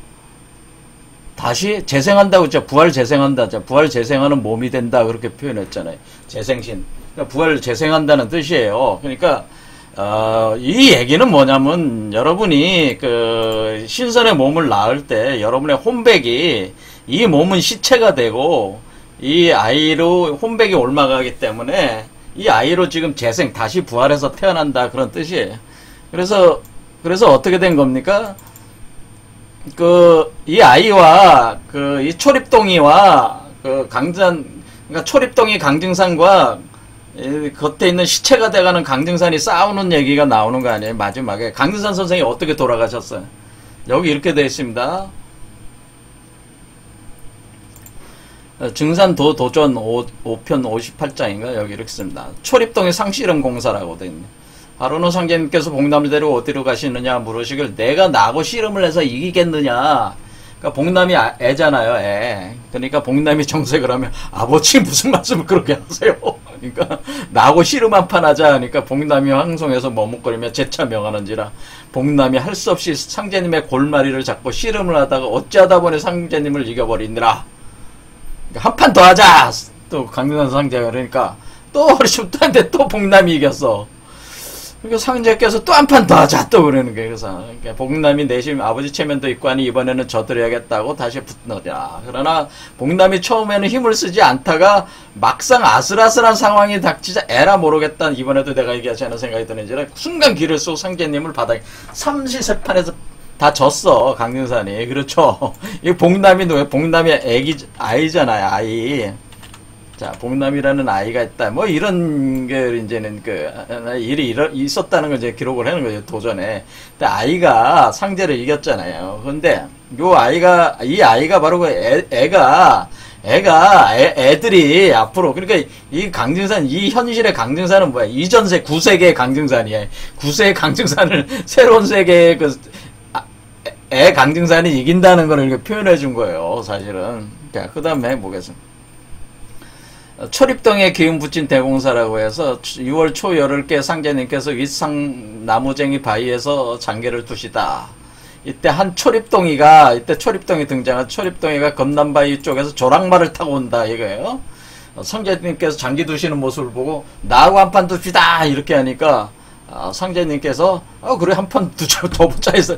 다시 재생한다고 했죠. 부활 재생한다. 자, 부활 재생하는 몸이 된다. 그렇게 표현했잖아요. 재생신. 그러니까 부활 재생한다는 뜻이에요. 그러니까, 이 얘기는 뭐냐면, 여러분이 신선의 몸을 낳을 때, 여러분의 혼백이, 이 몸은 시체가 되고, 이 아이로 혼백이 옮아가기 때문에, 이 아이로 지금 다시 부활해서 태어난다. 그런 뜻이에요. 그래서 어떻게 된 겁니까? 이 아이와, 이 초립동이와, 그러니까 초립동이 강증산과, 겉에 있는 시체가 돼가는 강증산이 싸우는 얘기가 나오는 거 아니에요? 마지막에. 강증산 선생이 어떻게 돌아가셨어요? 여기 이렇게 되어 있습니다. 증산도 도전 5편 58장인가? 여기 이렇게 씁니다. 초립동의 상실험 공사라고 되어 있네. 하루는 상제님께서 복남을 데리고 어디로 가시느냐 물으시길, 내가 나하고 씨름을 해서 이기겠느냐. 그러니까 복남이 애잖아요, 애. 그러니까 복남이 정색을 하면, 아버지 무슨 말씀을 그렇게 하세요? 그러니까 나하고 씨름 한판 하자 하니까 복남이 황송해서 머뭇거리며 재차 명하는지라, 복남이 할 수 없이 상제님의 골마리를 잡고 씨름을 하다가 어찌하다 보니 상제님을 이겨버리니라. 그러니까 한 판 더 하자. 또 강릉산 상제가 그러니까 또 어리시면 또 한데 또 복남이 이겼어. 그러니까 상제께서 또 한 판 더 하자 또 그러는 거예요. 그래서 그러니까 복남이 내심 아버지 체면도 있고 하니 이번에는 져드려야겠다고 다시 붙노라. 그러나 복남이 처음에는 힘을 쓰지 않다가 막상 아슬아슬한 상황이 닥치자 에라 모르겠다. 이번에도 내가 이기하지 않은 생각이 드는지라 순간 길을 쏘고 상제님을 바닥에 삼시세판에서 다 졌어. 강릉산이. 그렇죠. 이 복남이 누구야? 복남이 아이잖아요. 아이. 자, 복남이라는 아이가 있다. 뭐, 이런 게, 이제는 일이 있었다는 걸 이제 기록을 하는 거죠, 도전에. 근데 아이가 상제를 이겼잖아요. 근데, 이 아이가 바로 애들이 앞으로, 그러니까 이 강증산, 이 현실의 강증산은 뭐야? 이전세 9세계의 강증산이에요. 9세의 강증산을 새로운 세계의 강증산이 이긴다는 걸 이렇게 표현해 준 거예요, 사실은. 자, 그 다음에 보겠습니다. 초립동에 기운 붙인 대공사라고 해서 6월 초 열흘께 상제님께서 윗상 나무쟁이 바위에서 장계를 두시다. 이때 초립동이 등장한 초립동이가 건남바위 쪽에서 조랑말을 타고 온다 이거예요. 상제님께서 장기 두시는 모습을 보고 나하고 한판 둡시다 이렇게 하니까 상제님께서 그래 한 판 더 붙자 해서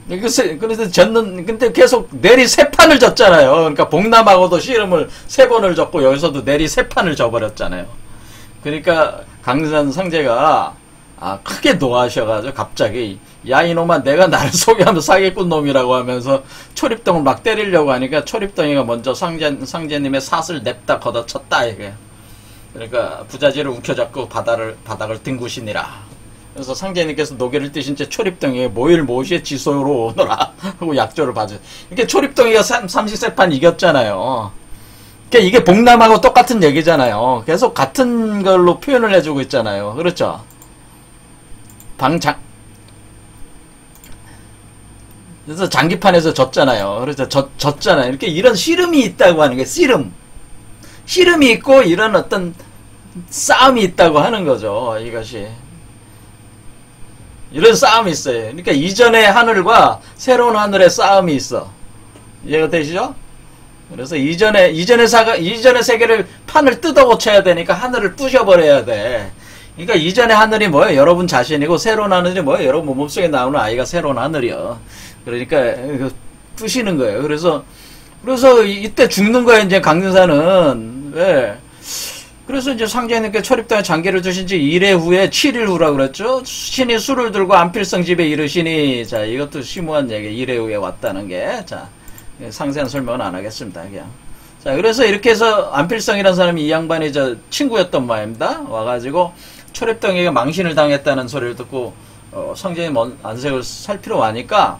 그래서 졌는 근데 계속 내리 세 판을 졌잖아요. 그러니까 복남하고도 씨름을 세 번을 졌고 여기서도 내리 세 판을 져버렸잖아요. 그러니까 강산 상제가 크게 노하셔가지고 갑자기 야 이놈아 내가 나를 소개하면 사기꾼 놈이라고 하면서 초립동을 막 때리려고 하니까 초립동이가 먼저 상제님의 삿을 냅다 걷어쳤다 이게. 그러니까 부자지를 움켜잡고 바닥을 뒹구시니라. 그래서 상제님께서 노개를 뜨신 채 초립덩이에 모일 모시의 지소로 오너라 하고 약조를 받으. 이게 초립덩이가 삼식세판 이겼잖아요. 그러니까 이게 복남하고 똑같은 얘기잖아요. 계속 같은 걸로 표현을 해주고 있잖아요. 그렇죠? 그래서 장기판에서 졌잖아요. 그래서 졌잖아요. 이렇게 이런 씨름이 있다고 하는 게 씨름이 있고 이런 어떤 싸움이 있다고 하는 거죠. 이것이. 이런 싸움이 있어요. 그러니까 이전의 하늘과 새로운 하늘의 싸움이 있어. 이해가 되시죠? 그래서 이전의 세계를 판을 뜯어 고쳐야 되니까 하늘을 부셔버려야 돼. 그러니까 이전의 하늘이 뭐예요? 여러분 자신이고 새로운 하늘이 뭐예요? 여러분 몸속에 나오는 아이가 새로운 하늘이요. 그러니까 부시는 거예요. 그래서 이때 죽는 거예요. 이제 강등사는 왜? 그래서 이제 상제님께 초립당에 장계를 두신 지 1회 후에 7일 후라 그랬죠. 신이 술을 들고 안필성 집에 이르시니 자 이것도 심오한 얘기 1회 후에 왔다는 게 자 상세한 설명은 안 하겠습니다. 그냥 자 그래서 이렇게 해서 안필성이라는 사람이 이 양반이 저 친구였던 모양입니다. 와가지고 초립당에게 망신을 당했다는 소리를 듣고 상제님 안색을 살피러 와니까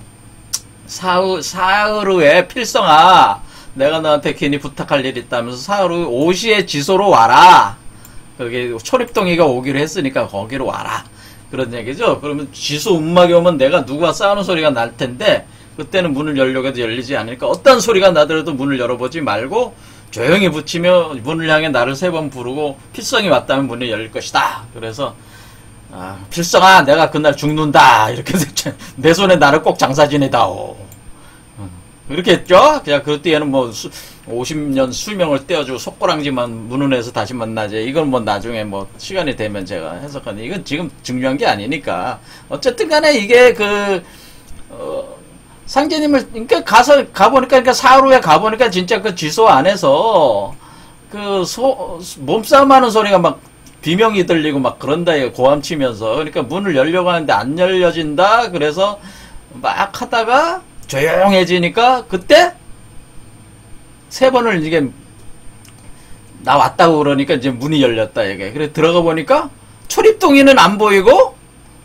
사흘 후에 필성아 내가 너한테 괜히 부탁할 일이 있다면서 사흘 후 5시에 지소로 와라. 거기 초립동이가 오기로 했으니까 거기로 와라. 그런 얘기죠. 그러면 지소 움막이 오면 내가 누구와 싸우는 소리가 날 텐데 그때는 문을 열려고 해도 열리지 않으니까 어떤 소리가 나더라도 문을 열어보지 말고 조용히 붙이며 문을 향해 나를 3번 부르고 필성이 왔다면 문이 열릴 것이다. 그래서 필성아 내가 그날 죽는다. 이렇게 내 손에 나를 꼭 장사 지내다오. 이렇게 했죠? 그냥 그 뒤에는 뭐 50년 수명을 떼어주고 속고랑지만 문운해서 다시 만나지. 이건 뭐 나중에 뭐 시간이 되면 제가 해석하는 이건 지금 중요한 게 아니니까. 어쨌든 간에 이게 상제님을 그러니까 가보니까 그러니까 사흘 후에 가보니까 진짜 그 지소 안에서 몸싸움 하는 소리가 막 비명이 들리고 막 그런다 이거 고함 치면서. 그러니까 문을 열려고 하는데 안 열려진다. 그래서 막 하다가 조용해지니까 그때 3번을 이게 나 왔다고 그러니까 이제 문이 열렸다 이게. 그래 들어가 보니까 초립동이는 안 보이고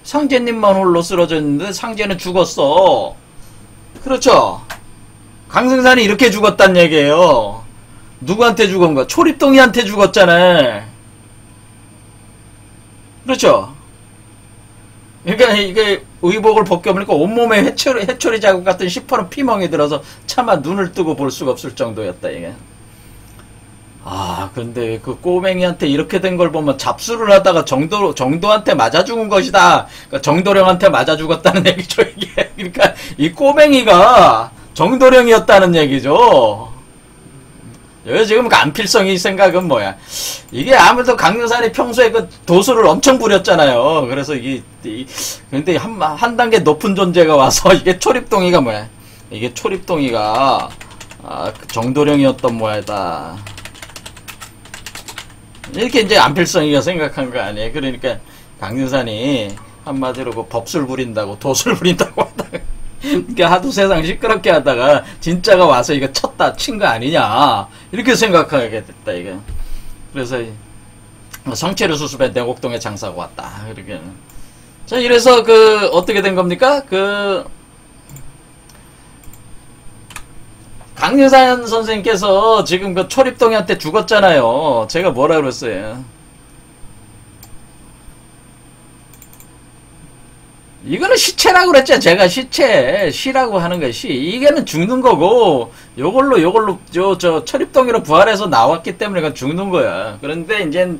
상제님만 홀로 쓰러져 있는데 상제는 죽었어. 그렇죠? 강승산이 이렇게 죽었단 얘기예요. 누구한테 죽은 거야? 초립동이한테 죽었잖아. 그렇죠? 그러니까 이게 의복을 벗겨보니까 온몸에 해초리 자국 같은 시퍼런 피멍이 들어서 차마 눈을 뜨고 볼 수가 없을 정도였다 이게. 근데 그 꼬맹이한테 이렇게 된 걸 보면 잡수를 하다가 정도한테 맞아 죽은 것이다. 그러니까 정도령한테 맞아 죽었다는 얘기죠 이게. 그러니까 이 꼬맹이가 정도령이었다는 얘기죠. 여기 지금 안필성이 생각은 뭐야? 이게 아무래도 강릉산이 평소에 그 도수를 엄청 부렸잖아요. 그래서 근데 한 단계 높은 존재가 와서 이게 초립동이가 뭐야? 이게 초립동이가 정도령이었던 모양이다. 이렇게 이제 안필성이가 생각한 거 아니에요. 그러니까 강릉산이 한마디로 그 법술 부린다고 도술 부린다고 하다가 이게 하도 세상 시끄럽게 하다가 진짜가 와서 이거 친 거 아니냐 이렇게 생각하게 됐다 이게. 그래서 성체를 수습해 내곡동에 장사가 왔다. 이렇게. 자 이래서 어떻게 된 겁니까? 강유산 선생님께서 지금 그 초립동이한테 죽었잖아요. 제가 뭐라 그랬어요? 이거는 시체라고 그랬죠. 제가 시라고 하는 것이 이게는 죽는 거고 요걸로 저 철입동이로 부활해서 나왔기 때문에 이건 죽는 거야. 그런데 이제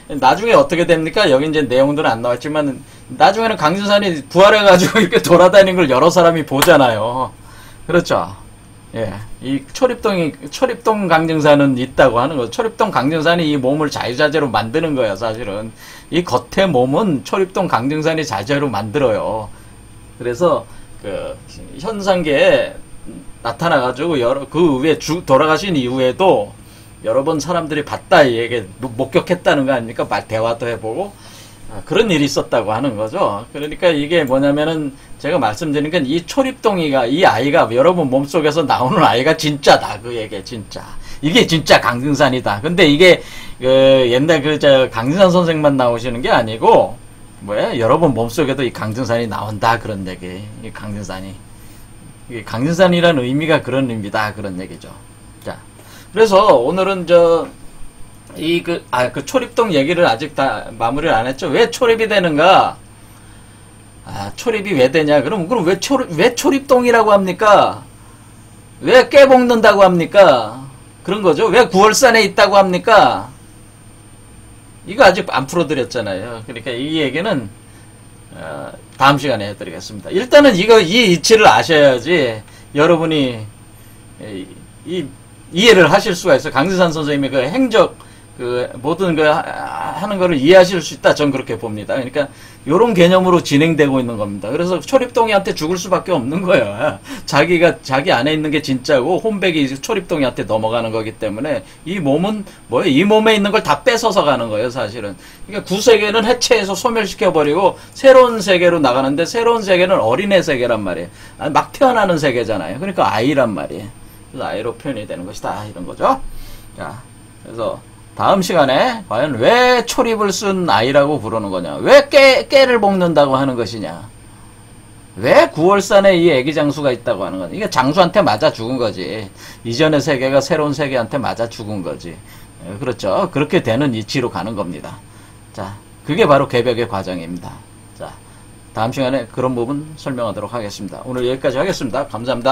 나중에 어떻게 됩니까? 여기 이제 내용들은 안 나왔지만 나중에는 강준산이 부활해가지고 이렇게 돌아다니는 걸 여러 사람이 보잖아요. 그렇죠. 예, 이 초립동 강정산은 있다고 하는 거. 초립동 강정산이 이 몸을 자유자재로 만드는 거야, 사실은. 이 겉에 몸은 초립동 강정산이 자재로 만들어요. 그래서, 현상계에 나타나가지고, 그 후에 돌아가신 이후에도 여러 번 사람들이 봤다, 이 얘기, 목격했다는 거 아닙니까? 대화도 해보고. 그런 일이 있었다고 하는 거죠. 그러니까 이게 뭐냐면은 제가 말씀드린 건 이 초립동이가 이 아이가 여러분 몸속에서 나오는 아이가 진짜다. 그 얘기 진짜. 이게 진짜 강등산이다. 근데 이게 옛날 강등산 선생만 나오시는 게 아니고 여러분 몸속에도 이 강등산이 나온다. 그런 얘기. 이 강등산이. 이 강등산이라는 의미가 그런 의미다. 그런 얘기죠. 자. 그래서 오늘은 초립동 얘기를 아직 다 마무리를 안 했죠. 왜 초립이 되는가? 초립이 왜 되냐? 그럼 왜 초립동이라고 합니까? 왜 깨먹는다고 합니까? 그런 거죠. 왜 구월산에 있다고 합니까? 이거 아직 안 풀어드렸잖아요. 그러니까 이 얘기는, 다음 시간에 해드리겠습니다. 일단은 이 이치를 아셔야지, 여러분이, 이해를 하실 수가 있어요. 강진산 선생님의 그 행적, 모든 하는 거를 이해하실 수 있다. 전 그렇게 봅니다. 그러니까, 요런 개념으로 진행되고 있는 겁니다. 그래서 초립동이한테 죽을 수밖에 없는 거야. 자기 안에 있는 게 진짜고, 혼백이 초립동이한테 넘어가는 거기 때문에, 이 몸은, 이 몸에 있는 걸 다 뺏어서 가는 거예요, 사실은. 그러니까 구세계는 해체해서 소멸시켜버리고, 새로운 세계로 나가는데, 새로운 세계는 어린애 세계란 말이에요. 막 태어나는 세계잖아요. 그러니까 아이란 말이에요. 그래서 아이로 표현이 되는 것이다. 이런 거죠. 자, 그래서, 다음 시간에 과연 왜 초립을 쓴 아이라고 부르는 거냐? 왜 깨를 먹는다고 하는 것이냐? 왜 구월산에 이 애기 장수가 있다고 하는 거냐? 이게 장수한테 맞아 죽은 거지. 이전의 세계가 새로운 세계한테 맞아 죽은 거지. 그렇죠? 그렇게 되는 이치로 가는 겁니다. 자, 그게 바로 개벽의 과정입니다. 자, 다음 시간에 그런 부분 설명하도록 하겠습니다. 오늘 여기까지 하겠습니다. 감사합니다.